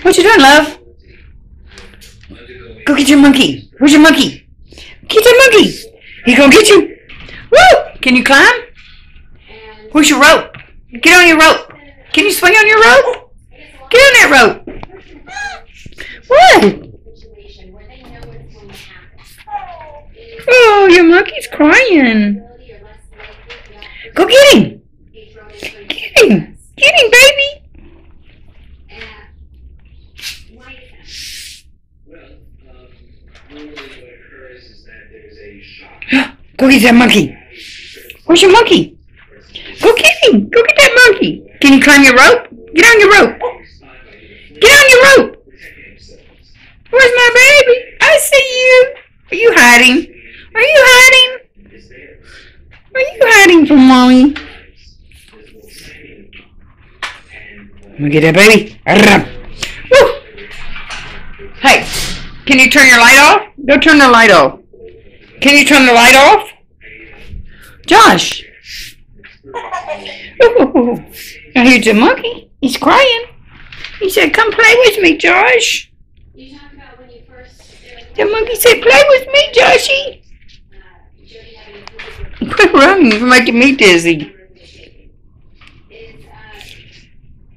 What you doing, love? Go get your monkey. Where's your monkey? Get that monkey. He's gonna get you. Woo! Can you climb? Where's your rope? Get on your rope. Can you swing on your rope? Get on that rope. What? Oh, your monkey's crying. Go get him. Get him. Get him, baby. Go get that monkey. Where's your monkey? Go get him. Go get that monkey. Can you climb your rope? Get on your rope. Get on your rope. Where's my baby? I see you. Are you hiding? Are you hiding? Are you hiding from mommy? Let me get that baby. Woo. Hey, can you turn your light off? Go turn the light off. Can you turn the light off? Josh. Ooh, now here's the monkey. He's crying. He said, come play with me, Josh. The monkey said, play with me, Joshy. Quit running. You're making me dizzy.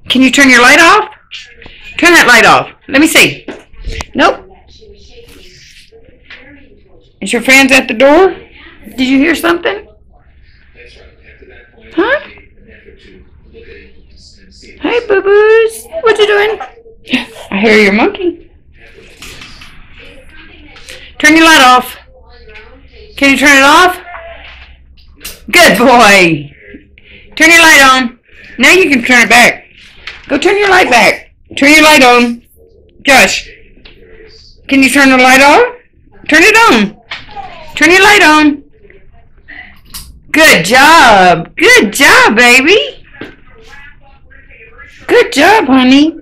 Can you turn your light off? Turn that light off. Let me see. Nope. Is your friends at the door? Did you hear something? Huh? Hey, boo-boos. What you doing? I hear your monkey. Turn your light off. Can you turn it off? Good boy. Turn your light on. Now you can turn it back. Go turn your light back. Turn your light on. Josh, can you turn the light on? Turn it on. Turn your light on. Good job. Good job, baby. Good job, honey.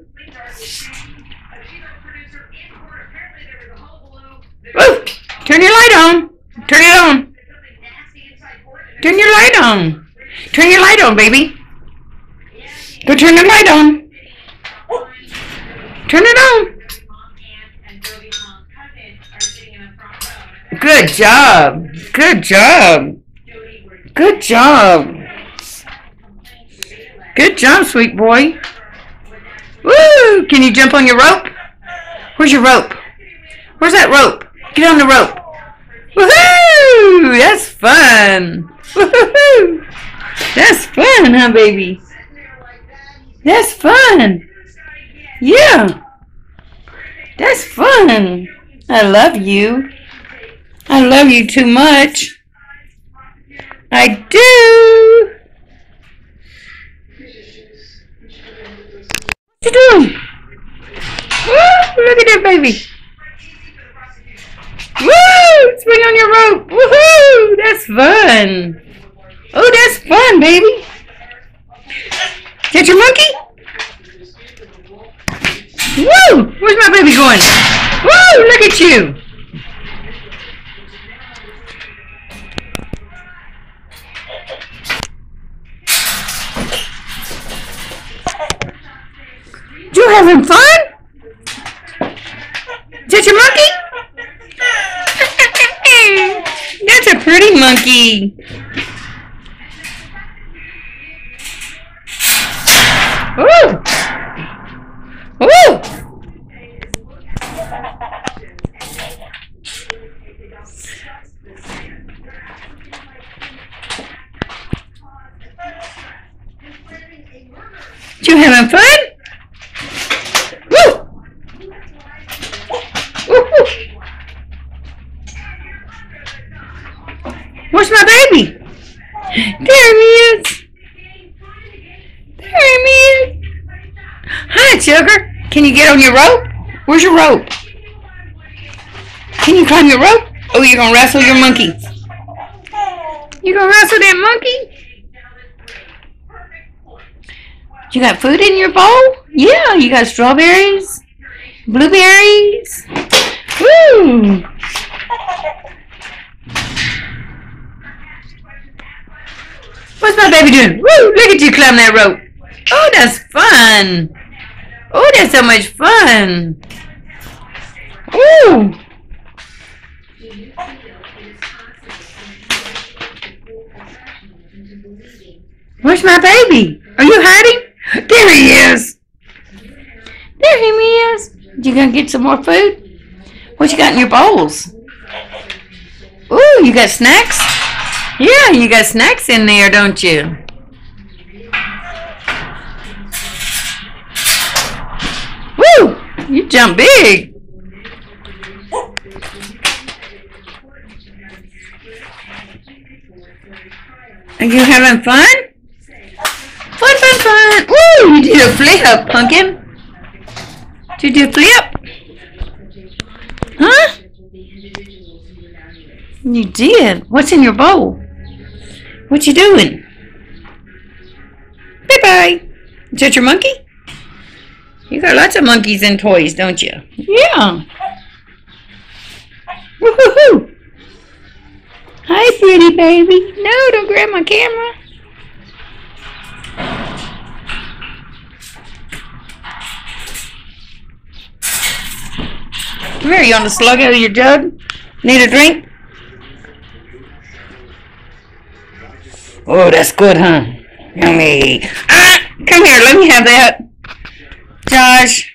Woo! Turn your light on. Turn it on. Turn your light on. Turn your light on, baby. Go turn the light on. Turn it on. Good job. Good job. Good job. Good job, sweet boy. Woo! Can you jump on your rope? Where's your rope? Where's that rope? Get on the rope. Woohoo! That's fun. Woohoo! That's fun, huh, baby? That's fun. Yeah. That's fun. I love you. I love you too much. I do. What you doing? Woo! Look at that baby. Woo! Swing on your rope. Woohoo! That's fun. Oh, that's fun, baby. Is that your monkey? Woo! Where's my baby going? Woo! Look at you. You having fun? Is that your monkey? That's a pretty monkey. Ooh! Ooh! You having fun? Woo! Woo-hoo. Where's my baby? There he is. There he is. Hi, sugar. Can you get on your rope? Where's your rope? Can you climb your rope? Oh, you're gonna wrestle your monkey. You gonna wrestle that monkey? You got food in your bowl? Yeah, you got strawberries, blueberries. Woo! What's my baby doing? Woo! Look at you climb that rope. Oh, that's fun. Oh, that's so much fun. Ooh. Where's my baby? Are you hiding? There he is. There he is. You gonna get some more food? What you got in your bowls? Ooh, you got snacks? Yeah, you got snacks in there, don't you? Woo! You jump big. Are you having fun? Fun, fun, fun. Woo! You did a flip, pumpkin. Did you do a flip? Huh? You did. What's in your bowl? What you doing? Bye-bye. Is that your monkey? You got lots of monkeys and toys, don't you? Yeah. Woo-hoo-hoo. Hi, pretty baby. No, don't grab my camera. Come here, you want to slug out of your jug? Need a drink? Oh, that's good, huh? Yummy. Ah, come here, let me have that. Josh.